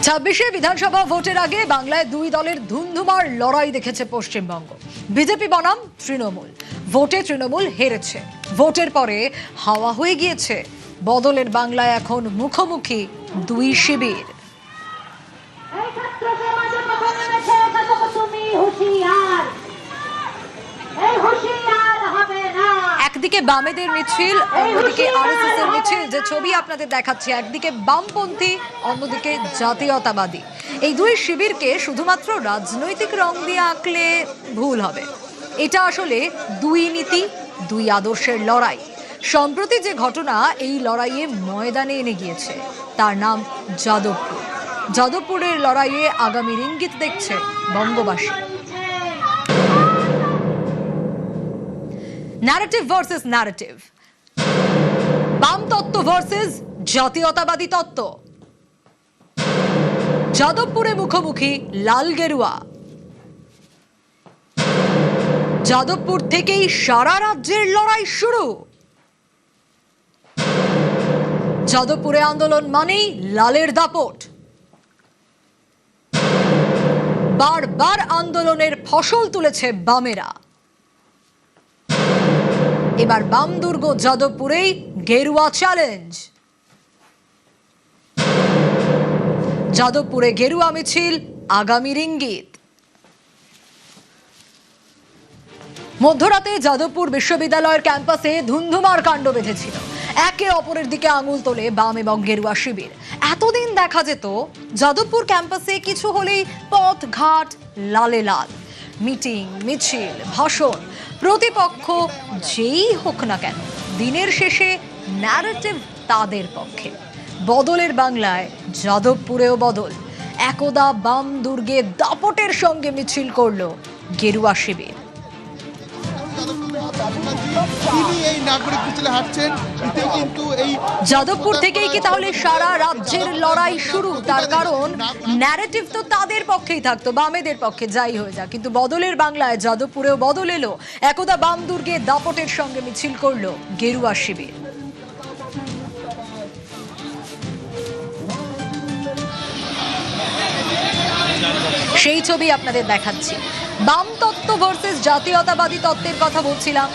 ছাব্বিশে বিধানসভা ভোটের আগে বাংলায় দুই দলের ধুন্ধুমার লড়াই দেখেছে পশ্চিমবঙ্গ। বিজেপি বনাম তৃণমূল। ভোটে তৃণমূল হেরেছে, ভোটের পরে হাওয়া হয়ে গিয়েছে। বদলের বাংলায় এখন মুখোমুখি দুই শিবির। একদিকে বামেদের মিছিল, অন্যদিকে আরএসএস এর মিছিল। যে ছবি আপনাদের দেখাচ্ছি, একদিকে বামপন্থী, অন্যদিকে জাতীয়তাবাদী। এই দুই শিবিরকে শুধুমাত্র রাজনৈতিক রং দিয়ে আঁকলে ভুল হবে। এটা আসলে দুই নীতি, দুই আদর্শের লড়াই। সম্প্রতি যে ঘটনা এই লড়াইয়ে ময়দানে এনে গিয়েছে তার নাম যাদবপুর। যাদবপুরের লড়াইয়ে আগামীর ইঙ্গিত দেখছে বঙ্গবাসী। ন্যারেটিভ ভার্সেস ন্যারেটিভ, বাম তত্ত্ব ভার্সেস জাতীয়তাবাদী তত্ত্ব। যাদবপুরে মুখোমুখি লাল গেরুয়া। যাদবপুর থেকেই সারা রাজ্যের লড়াই শুরু। যাদবপুরে আন্দোলন মানেই লালের দাপট। বারবার আন্দোলনের ফসল তুলেছে বামেরা। এবার বাম দুর্গ যাদবপুরেই গেরুয়া চ্যালেঞ্জ। যাদবপুরে গেরুয়া মিছিল, আগামীর ইঙ্গিত। মধ্যরাতে যাদবপুর বিশ্ববিদ্যালয়ের ক্যাম্পাসে ধুন্ধুমার কাণ্ড বেঁধেছিল। একে অপরের দিকে আঙুল তোলে বাম এবং গেরুয়া শিবির। এতদিন দেখা যেত যাদবপুর ক্যাম্পাসে কিছু হলেই পথ ঘাট লালে লাল। মিটিং, মিছিল, ভাষণ, প্রতিপক্ষ যেই হোক না কেন, দিনের শেষে ন্যারেটিভ তাদের পক্ষে। বদলের বাংলায় যাদবপুরেও বদল। একদা বাম দুর্গে দাপটের সঙ্গে মিছিল করলো গেরুয়া শিবির। যাদবপুর থেকেই কি তাহলে সারা রাজ্যের লড়াই শুরু? তার কারণ ন্যারেটিভ তো তাদের পক্ষেই থাকতো, বামেদের পক্ষে যাই হয়ে যাক। কিন্তু বদলের বাংলায় যাদবপুরেও বদল এলো। একদা বাম দুর্গে দাপটের সঙ্গে মিছিল করলো গেরুয়া শিবির। সেই ছবি আপনাদের দেখাচ্ছি। বাম তত্ত্ব ভার্সেস জাতীয়তাবাদী তত্ত্বের কথা বলছিলাম।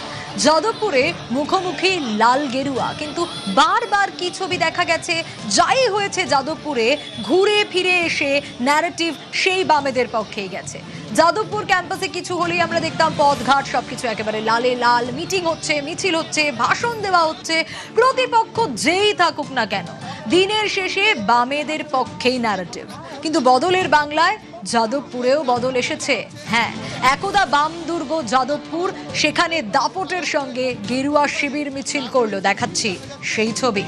যাদবপুরে মুখোমুখি লাল গেরুয়া, কিন্তু বারবার কি ছবি দেখা গেছে? যাই হয়েছে যাদবপুরে, ঘুরে ফিরে এসে ন্যারেটিভ সেই বামেদের পক্ষেই গেছে। যাদবপুর ক্যাম্পাসে কিছু হলেই আমরা দেখতাম পথঘাট সবকিছু একেবারে লালে লাল। মিটিং হচ্ছে, মিছিল হচ্ছে, ভাষণ দেওয়া হচ্ছে। প্রতিপক্ষ যেই থাকুক না কেন, দিনের শেষে বামেদের পক্ষেই ন্যারেটিভ। কিন্তু বদলের বাংলায় যাদবপুরেও বদল এসেছে। হ্যাঁ, একদা বাম দুর্গ যাদবপুর, সেখানে দাপটের সঙ্গে গেরুয়া শিবির মিছিল করলো। দেখাচ্ছি সেই ছবি।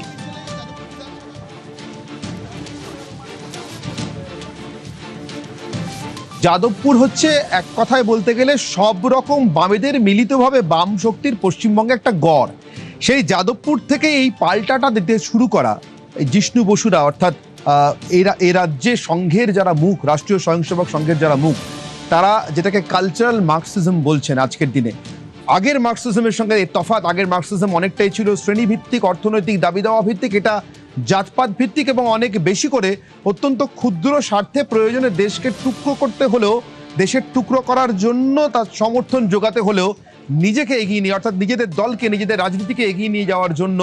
যাদবপুর হচ্ছে এক কথায় বলতে গেলে সব রকম বামেদের মিলিতভাবে বাম শক্তির পশ্চিমবঙ্গে একটা গড়। সেই যাদবপুর থেকে এই পাল্টাটা দিতে শুরু করা জিষ্ণু বসুরা, অর্থাৎ এ রাজ্যে সংঘের যারা মুখ, রাষ্ট্রীয় স্বয়ংসেবক সংঘের যারা মুখ, তারা যেটাকে কালচারাল মার্কসিজম বলছেন আজকের দিনে। আগের মার্কসিজমের সঙ্গে তফাৎ, আগের মার্কসিজম অনেকটাই ছিল শ্রেণীভিত্তিক, অর্থনৈতিক দাবি দেওয়া ভিত্তিক। এটা জাতপাত ভিত্তিক এবং অনেক বেশি করে অত্যন্ত ক্ষুদ্র স্বার্থে প্রয়োজনে দেশকে টুকরো করতে হলেও, দেশের টুকরো করার জন্য তার সমর্থন যোগাতে হলেও নিজেকে এগিয়ে নিয়ে, অর্থাৎ নিজেদের দলকে, নিজেদের রাজনীতিকে এগিয়ে নিয়ে যাওয়ার জন্য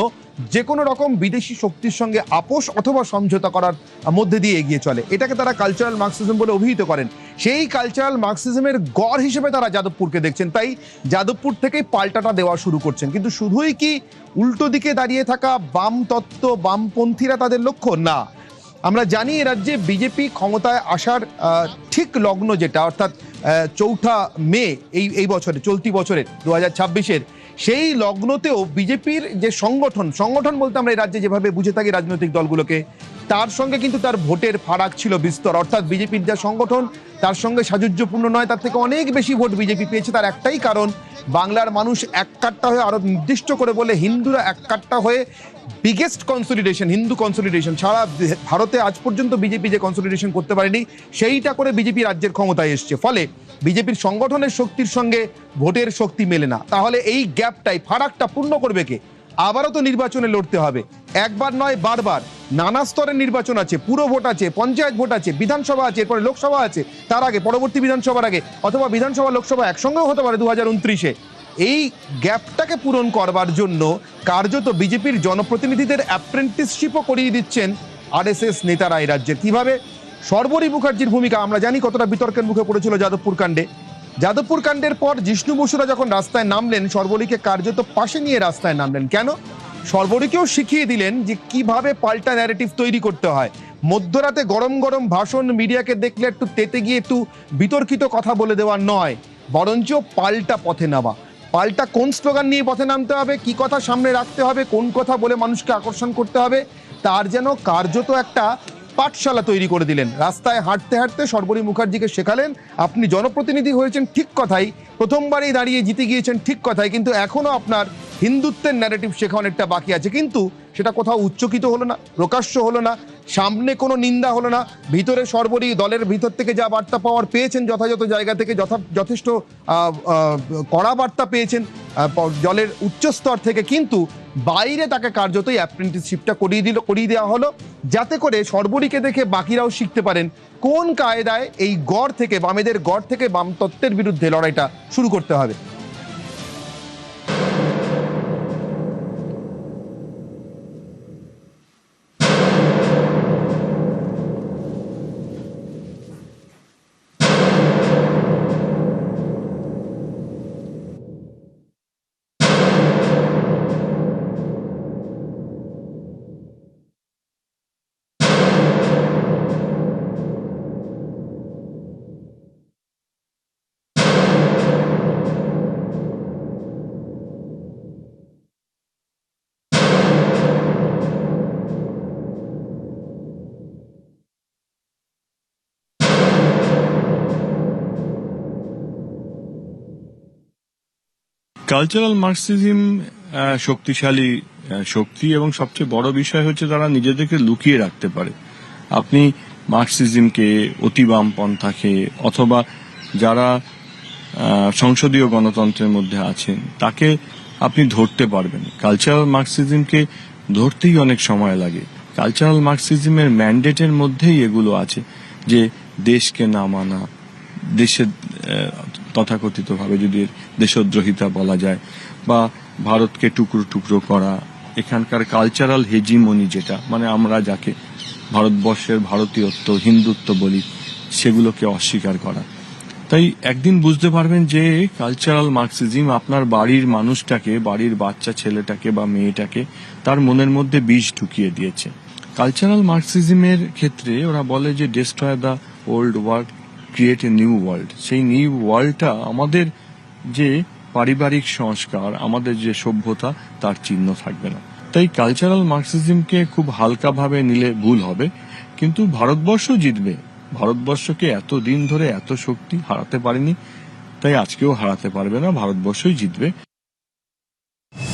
যে কোনো রকম বিদেশি শক্তির সঙ্গে আপোষ অথবা সমঝোতা করার মধ্যে দিয়ে এগিয়ে চলে। এটাকে তারা কালচারাল মার্কসিজম বলে অভিহিত করেন। সেই কালচারাল মার্কসিজমের গড় হিসেবে তারা যাদবপুরকে দেখছেন। তাই যাদবপুর থেকেই পাল্টাটা দেওয়া শুরু করছেন। কিন্তু শুধুই কি উল্টো দিকে দাঁড়িয়ে থাকা বাম তত্ত্ব, বামপন্থীরা তাদের লক্ষ্য? না, আমরা জানি এ রাজ্যে বিজেপি ক্ষমতায় আসার ঠিক লগ্ন যেটা, অর্থাৎ 4 মে এই বছরে, চলতি বছরের 2026-এর, সেই লগ্নতেও বিজেপির যে সংগঠন বলতে আমরা এই রাজ্যে যেভাবে বুঝে থাকি রাজনৈতিক দলগুলোকে, তার সঙ্গে কিন্তু তার ভোটের ফারাক ছিল বিস্তর। অর্থাৎ বিজেপির যা সংগঠন তার সঙ্গে সাযুজ্যপূর্ণ নয়, তার থেকে অনেক বেশি ভোট বিজেপি পেয়েছে। তার একটাই কারণ, বাংলার মানুষ এক কাট্টা হয়ে, আরো নির্দিষ্ট করে বলে হিন্দুরা এক কাট্টা হয়ে বিগেস্ট কনসলিডেশন, হিন্দু কনসলিডেশন সারা ভারতে আজ পর্যন্ত বিজেপি যে কনসলিডেশন করতে পারেনি, সেইটা করে বিজেপি রাজ্যের ক্ষমতায় এসছে। ফলে বিজেপির সংগঠনের শক্তির সঙ্গে ভোটের শক্তি মেলে না। তাহলে এই গ্যাপটাই, ফারাকটা পূর্ণ করবে কে? আবারও তো নির্বাচনে লড়তে হবে, একবার নয় বারবার। নানা স্তরের নির্বাচন আছে, পুরো ভোট আছে, পঞ্চায়েত ভোট আছে, বিধানসভা আছে, এরপরে লোকসভা আছে, তার আগে পরবর্তী বিধানসভার আগে, অথবা বিধানসভা লোকসভা একসঙ্গেও হতে পারে 2029-এ। এই গ্যাপটাকে পূরণ করবার জন্য কার্যত বিজেপির জনপ্রতিনিধিদের অ্যাপ্রেন্টিসশিপও করিয়ে দিচ্ছেন আরএসএস নেতারা এই রাজ্যের। কিভাবে? শর্বরী মুখার্জির ভূমিকা আমরা জানি কতটা বিতর্কের মুখে পড়েছিল যাদবপুর কাণ্ডে। যাদবপুর কাণ্ডের পর জিষ্ণু বসুরা যখন রাস্তায় নামলেন, শর্বরীকে কার্যত পাশে নিয়ে রাস্তায় নামলেন। কেন? শর্বরীকেও শিখিয়ে দিলেন যে কিভাবে পাল্টা ন্যারেটিভ তৈরি করতে হয়। মধ্যরাতে গরম গরম ভাষণ, মিডিয়াকে দেখলে একটু তেতে গিয়ে একটু বিতর্কিত কথা বলে দেওয়া নয়, বরঞ্চ পাল্টা পথে নামা। পাল্টা কোন স্লোগান নিয়ে পথে নামতে হবে, কি কথা সামনে রাখতে হবে, কোন কথা বলে মানুষকে আকর্ষণ করতে হবে, তার যেন কার্যত একটা পাঠশালা তৈরি করে দিলেন। রাস্তায় হাঁটতে হাঁটতে শর্বরী মুখার্জিকে শেখালেন, আপনি জনপ্রতিনিধি হয়েছেন ঠিক কথাই, প্রথমবারই দাঁড়িয়ে জিতে গিয়েছেন ঠিক কথাই, কিন্তু এখনো আপনার হিন্দুত্বের ন্যারেটিভ শেখা অনেকটা বাকি আছে। কিন্তু সেটা কোথাও উচ্চকিত হলো না, প্রকাশ্য হলো না, সামনে কোনো নিন্দা হলো না। ভিতরে শর্বরী দলের ভিতর থেকে যা বার্তা পাওয়ার পেয়েছেন, যথাযথ জায়গা থেকে যথেষ্ট কড়া বার্তা পেয়েছেন দলের উচ্চস্তর থেকে, কিন্তু বাইরে তাকে কার্যতই অ্যাপ্রেন্টিসশিপটা করিয়ে দেওয়া হলো, যাতে করে শর্বরীকে দেখে বাকিরাও শিখতে পারেন কোন কায়দায় এই গড় থেকে, বামেদের গড় থেকে বাম তত্ত্বের বিরুদ্ধে লড়াইটা শুরু করতে হবে। কালচারাল মার্কসিজম শক্তিশালী শক্তি, এবং সবচেয়ে বড় বিষয় হচ্ছে তারা নিজেদেরকে লুকিয়ে রাখতে পারে। আপনি মার্কসিজমকে, অতি বামপন্থাকে, অথবা যারা সংসদীয় গণতন্ত্রের মধ্যে আছেন তাকে আপনি ধরতে পারবেন। কালচারাল মার্কসিজমকে ধরতেই অনেক সময় লাগে। কালচারাল মার্কসিজমের ম্যান্ডেটের মধ্যেই এগুলো আছে, যে দেশকে না মানা, দেশের তথাকথিতভাবে যদি দেশদ্রোহিতা বলা যায়, বা ভারতকে টুকরো টুকরো করা, এখানকার কালচারাল হেজিমনি, যেটা মানে আমরা যাকে ভারতবর্ষের ভারতীয়ত্ব, হিন্দুত্ব বলি, সেগুলোকে অস্বীকার করা। তাই একদিন বুঝতে পারবেন যে কালচারাল মার্কসিজম আপনার বাড়ির মানুষটাকে, বাড়ির বাচ্চা ছেলেটাকে বা মেয়েটাকে তার মনের মধ্যে বিষ ঢুকিয়ে দিয়েছে। কালচারাল মার্কসিজমের ক্ষেত্রে ওরা বলে যে destroy the old world, create a new world. সেই নিউ ওয়ার্ল্ডটা আমাদের যে পারিবারিক সংস্কার, আমাদের যে সভ্যতা, তার চিহ্ন থাকবে না। তাই কালচারাল মার্কসিজমকে খুব হালকাভাবে নিলে ভুল হবে, কিন্তু ভারতবর্ষ জিতবে। ভারতবর্ষকে এতদিন ধরে এত শক্তি হারাতে পারেনি, তাই আজকেও হারাতে পারবে না, ভারতবর্ষই জিতবে।